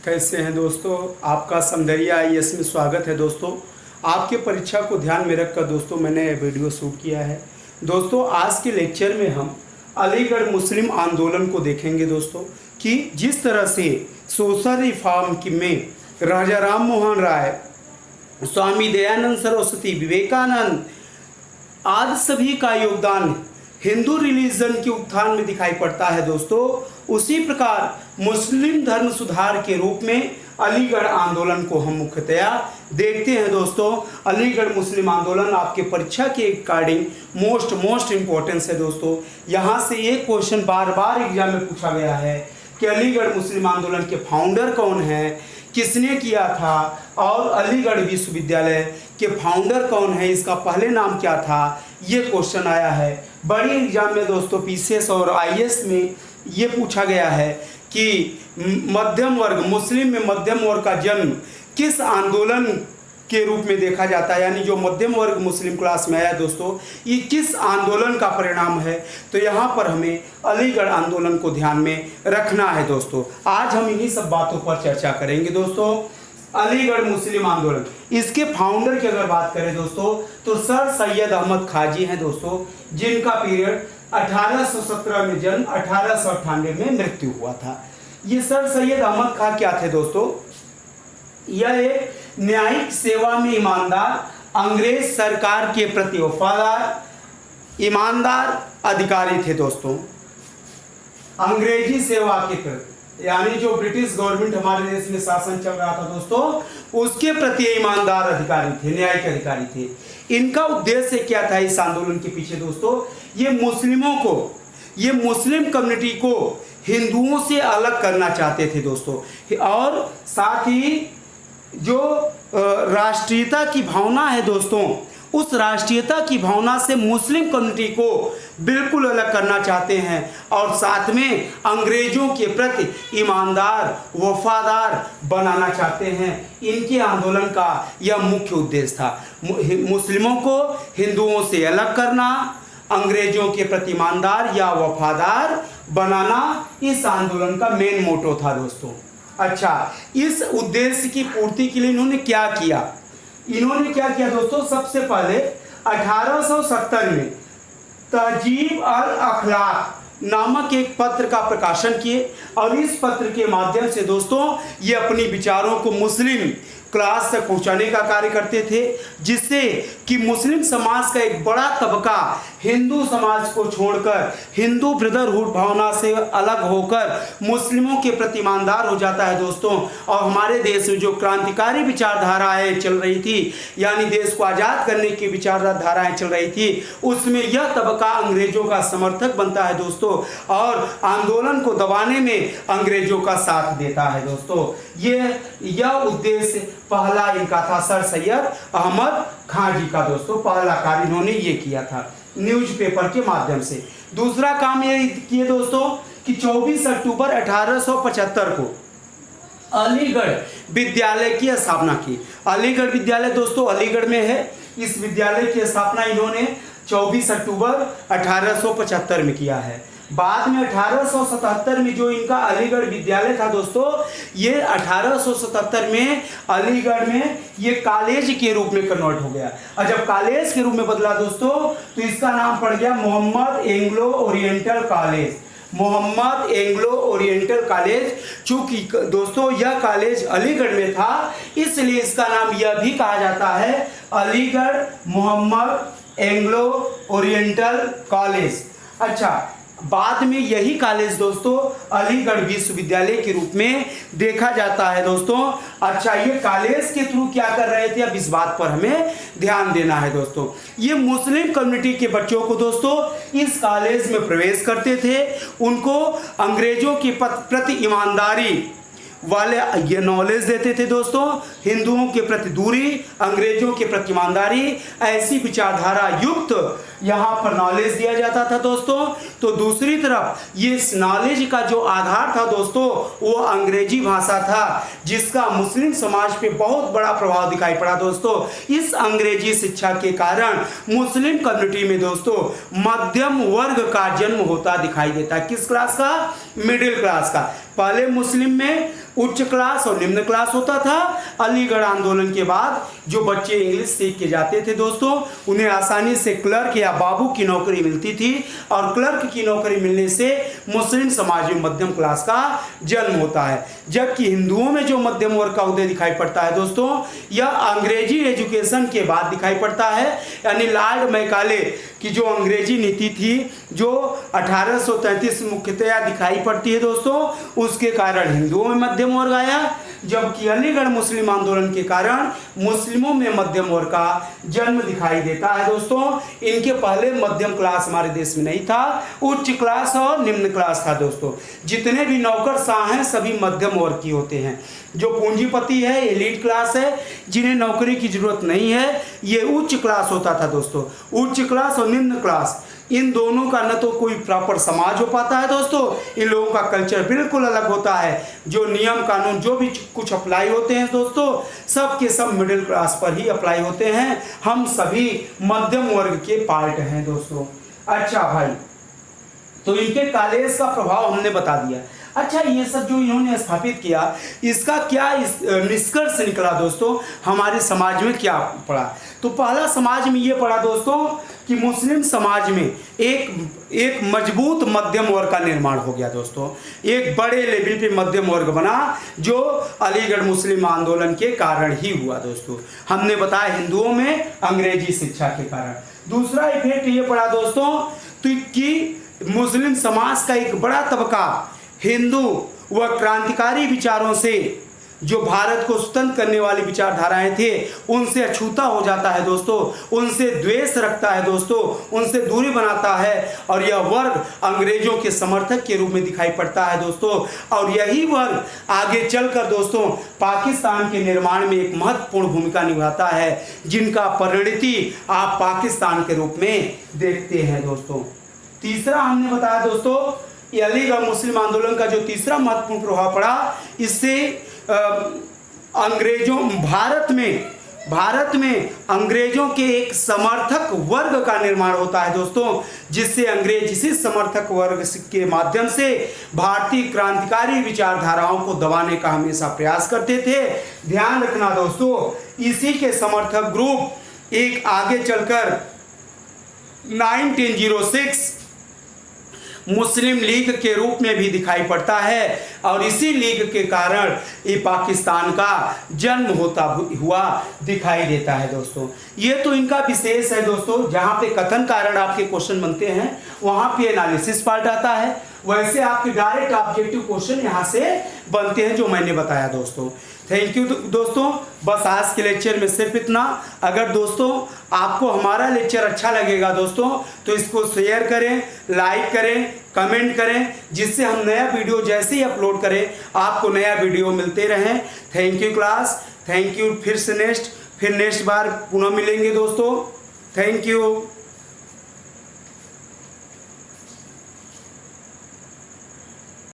कैसे हैं दोस्तों। आपका समदरिया आईएएस में स्वागत है दोस्तों। आपके परीक्षा को ध्यान में रखकर दोस्तों मैंने वीडियो शूट किया है। दोस्तों आज के लेक्चर में हम अलीगढ़ मुस्लिम आंदोलन को देखेंगे दोस्तों, कि जिस तरह से सोशल रिफॉर्म में राजा राम मोहन राय, स्वामी दयानंद सरस्वती, विवेकानंद आदि सभी का योगदान हिंदू रिलीजन के उत्थान में दिखाई पड़ता है दोस्तों, उसी प्रकार मुस्लिम धर्म सुधार के रूप में अलीगढ़ आंदोलन को हम मुख्यतया देखते हैं दोस्तों। अलीगढ़ मुस्लिम आंदोलन आपके परीक्षा के अकॉर्डिंग मोस्ट इम्पोर्टेंस है दोस्तों। यहाँ से एक क्वेश्चन बार बार एग्जाम में पूछा गया है कि अलीगढ़ मुस्लिम आंदोलन के फाउंडर कौन है, किसने किया था, और अलीगढ़ विश्वविद्यालय के फाउंडर कौन है, इसका पहले नाम क्या था, ये क्वेश्चन आया है बड़ी एग्जाम में दोस्तों। पीसीएस और आईएएस में ये पूछा गया है कि मध्यम वर्ग, मुस्लिम में मध्यम वर्ग का जन्म किस आंदोलन के रूप में देखा जाता है, यानी जो मध्यम वर्ग मुस्लिम क्लास में आया दोस्तों, ये किस आंदोलन का परिणाम है। तो यहाँ पर हमें अलीगढ़ आंदोलन को ध्यान में रखना है दोस्तों। आज हम इन्हीं सब बातों पर चर्चा करेंगे दोस्तों। अलीगढ़ मुस्लिम आंदोलन, इसके फाउंडर की अगर बात करें दोस्तों तो सर सैयद अहमद खाजी हैं दोस्तों, जिनका पीरियड 1817 में जन्म, 1898 में मृत्यु हुआ था। ये सर सैयद अहमद खां क्या थे दोस्तों? यह एक न्यायिक सेवा में ईमानदार, अंग्रेज सरकार के प्रति वफादार, ईमानदार अधिकारी थे दोस्तों। अंग्रेजी सेवा के प्रति, यानी जो ब्रिटिश गवर्नमेंट हमारे देश में शासन चल रहा था दोस्तों, उसके प्रति ईमानदार अधिकारी थे, न्यायिक अधिकारी थे। इनका उद्देश्य क्या था इस आंदोलन के पीछे दोस्तों? ये मुस्लिमों को, ये मुस्लिम कम्युनिटी को हिंदुओं से अलग करना चाहते थे दोस्तों, और साथ ही जो राष्ट्रीयता की भावना है दोस्तों, उस राष्ट्रीयता की भावना से मुस्लिम कम्युनिटी को बिल्कुल अलग करना चाहते हैं, और साथ में अंग्रेजों के प्रति ईमानदार, वफादार बनाना चाहते हैं। इनके आंदोलन का यह मुख्य उद्देश्य था, मुस्लिमों को हिंदुओं से अलग करना, अंग्रेजों के प्रति ईमानदार या वफादार बनाना इस आंदोलन का मेन मोटो था दोस्तों। अच्छा, इस उद्देश्य की पूर्ति के लिए इन्होंने क्या किया? इन्होंने क्या किया दोस्तों? सबसे पहले 1870 में तहजीब अल अखलाक नामक एक पत्र का प्रकाशन किए, और इस पत्र के माध्यम से दोस्तों ये अपनी विचारों को मुस्लिम क्लास तक पहुंचाने का कार्य करते थे, जिससे कि मुस्लिम समाज का एक बड़ा तबका हिंदू समाज को छोड़कर, हिंदू ब्रदरहुड भावना से अलग होकर मुस्लिमों के प्रति ईमानदार हो जाता है दोस्तों। और हमारे देश में जो क्रांतिकारी विचारधाराएं चल रही थी, यानी देश को आज़ाद करने की विचारधाराएं चल रही थी, उसमें यह तबका अंग्रेजों का समर्थक बनता है दोस्तों, और आंदोलन को दबाने में अंग्रेजों का साथ देता है दोस्तों। यह उद्देश्य पहला इनका था, सर सैयद अहमद खां जी का दोस्तों पहला कार्य इन्होंने ये किया था न्यूज़पेपर के माध्यम से। दूसरा काम ये किए दोस्तों कि 24 अक्टूबर 1875 को अलीगढ़ विद्यालय की स्थापना की। अलीगढ़ विद्यालय दोस्तों अलीगढ़ में है। इस विद्यालय की स्थापना इन्होंने 24 अक्टूबर 1875 में किया है। बाद में 1877 में जो इनका अलीगढ़ विद्यालय था दोस्तों, ये 1877 में अलीगढ़ में ये कॉलेज के रूप में कन्वर्ट हो गया। और जब कॉलेज के रूप में बदला दोस्तों, तो इसका नाम पड़ गया Mohammad Anglo Oriental College. Mohammad Anglo Oriental College, चूंकि दोस्तों यह कॉलेज अलीगढ़ में था, इसलिए इसका नाम यह भी कहा जाता है Aligarh Mohammad Anglo Oriental College. अच्छा, बाद में यही कॉलेज दोस्तों अलीगढ़ विश्वविद्यालय के रूप में देखा जाता है दोस्तों। अच्छा, ये कॉलेज के थ्रू क्या कर रहे थे, अब इस बात पर हमें ध्यान देना है दोस्तों। ये मुस्लिम कम्युनिटी के बच्चों को दोस्तों इस कॉलेज में प्रवेश करते थे, उनको अंग्रेजों के प्रति ईमानदारी वाले ये नॉलेज देते थे दोस्तों, हिंदुओं के प्रति दूरी, अंग्रेजों के प्रति ईमानदारी, ऐसी विचारधारा युक्त यहाँ पर नॉलेज दिया जाता था दोस्तों। तो दूसरी तरफ ये नॉलेज का जो आधार था दोस्तों वो अंग्रेजी भाषा था, जिसका मुस्लिम समाज पे बहुत बड़ा प्रभाव दिखाई पड़ा दोस्तों। इस अंग्रेजी शिक्षा के कारण मुस्लिम कम्युनिटी में दोस्तों मध्यम वर्ग का जन्म होता दिखाई देता है। किस क्लास का? मिडिल क्लास का। पहले मुस्लिम में उच्च क्लास और निम्न क्लास होता था। अलीगढ़ आंदोलन के बाद जो बच्चे इंग्लिश सीख के जाते थे दोस्तों, उन्हें आसानी से क्लर्क या बाबू की नौकरी मिलती थी, और क्लर्क की नौकरी मिलने से मुस्लिम समाज में मध्यम क्लास का जन्म होता है। जबकि हिंदुओं में जो मध्यम वर्ग का उदय दिखाई पड़ता है दोस्तों, यह अंग्रेजी एजुकेशन के बाद दिखाई पड़ता है। यानी लॉर्ड मैकाले की जो अंग्रेजी नीति थी, जो 1833 मुख्यतया दिखाई पड़ती है दोस्तों, उसके कारण हिंदुओं में मध्यम वर्ग आया। जबकि अलीगढ़ मुस्लिम आंदोलन के कारण मुस्लिमों में मध्यम वर्ग का जन्म दिखाई देता है दोस्तों। इनके पहले मध्यम क्लास हमारे देश में नहीं था, उच्च क्लास और निम्न क्लास था दोस्तों। जितने भी नौकरशाह हैं सभी मध्यम वर्ग की होते हैं। जो पूंजीपति है, एलीट क्लास है, जिन्हें नौकरी की जरूरत नहीं है, ये उच्च क्लास होता था दोस्तों। उच्च क्लास और निम्न क्लास, इन दोनों का न तो कोई प्रॉपर समाज हो पाता है दोस्तों, इन लोगों का कल्चर बिल्कुल अलग होता है। जो नियम कानून जो भी कुछ अप्लाई होते हैं दोस्तों, सब के सब मिडिल क्लास पर ही अप्लाई होते हैं। हम सभी मध्यम वर्ग के पार्ट हैं दोस्तों। अच्छा भाई, तो इनके कॉलेज का प्रभाव हमने बता दिया। अच्छा, ये सब जो इन्होंने स्थापित किया, इसका क्या निष्कर्ष निकला दोस्तों, हमारे समाज में क्या पड़ा? तो पहला समाज में ये पड़ा दोस्तों कि मुस्लिम समाज में एक मजबूत मध्यम वर्ग का निर्माण हो गया दोस्तों। एक बड़े लेवल पे मध्यम वर्ग बना, जो अलीगढ़ मुस्लिम आंदोलन के कारण ही हुआ दोस्तों। हमने बताया हिंदुओं में अंग्रेजी शिक्षा के कारण। दूसरा इफेक्ट ये पड़ा दोस्तों कि मुस्लिम समाज का एक बड़ा तबका हिंदू व क्रांतिकारी विचारों से, जो भारत को स्वतंत्र करने वाली विचारधाराएं थे, उनसे अछूता हो जाता है दोस्तों, उनसे द्वेष रखता है दोस्तों, उनसे दूरी बनाता है। और यह वर्ग अंग्रेजों के समर्थक के रूप में दिखाई पड़ता है दोस्तों। और यही वर्ग आगे चलकर दोस्तों पाकिस्तान के निर्माण में एक महत्वपूर्ण भूमिका निभाता है, जिनका परिणति आप पाकिस्तान के रूप में देखते हैं दोस्तों। तीसरा हमने बताया दोस्तों, ये अलीगढ़ मुस्लिम आंदोलन का जो तीसरा महत्वपूर्ण प्रभाव पड़ा, इससे भारत में अंग्रेजों के एक समर्थक वर्ग का निर्माण होता है दोस्तों, जिससे अंग्रेज इसी समर्थक वर्ग के माध्यम से भारतीय क्रांतिकारी विचारधाराओं को दबाने का हमेशा प्रयास करते थे। ध्यान रखना दोस्तों, इसी के समर्थक ग्रुप एक आगे चलकर 1906 मुस्लिम लीग के रूप में भी दिखाई पड़ता है, और इसी लीग के कारण ये पाकिस्तान का जन्म होता हुआ दिखाई देता है दोस्तों। ये तो इनका विशेष है दोस्तों। जहाँ पे कथन कारण आपके क्वेश्चन बनते हैं, वहाँ पे एनालिसिस पार्ट आता है। वैसे आपके डायरेक्ट ऑब्जेक्टिव क्वेश्चन यहाँ से बनते हैं, जो मैंने बताया दोस्तों। थैंक यू दोस्तों, बस आज के लेक्चर में सिर्फ इतना। अगर दोस्तों आपको हमारा लेक्चर अच्छा लगेगा दोस्तों, तो इसको शेयर करें, लाइक करें, कमेंट करें, जिससे हम नया वीडियो जैसे ही अपलोड करें आपको नया वीडियो मिलते रहें। Thank you class, thank you. फिर नेक्स्ट बार पुनः मिलेंगे दोस्तों। Thank you.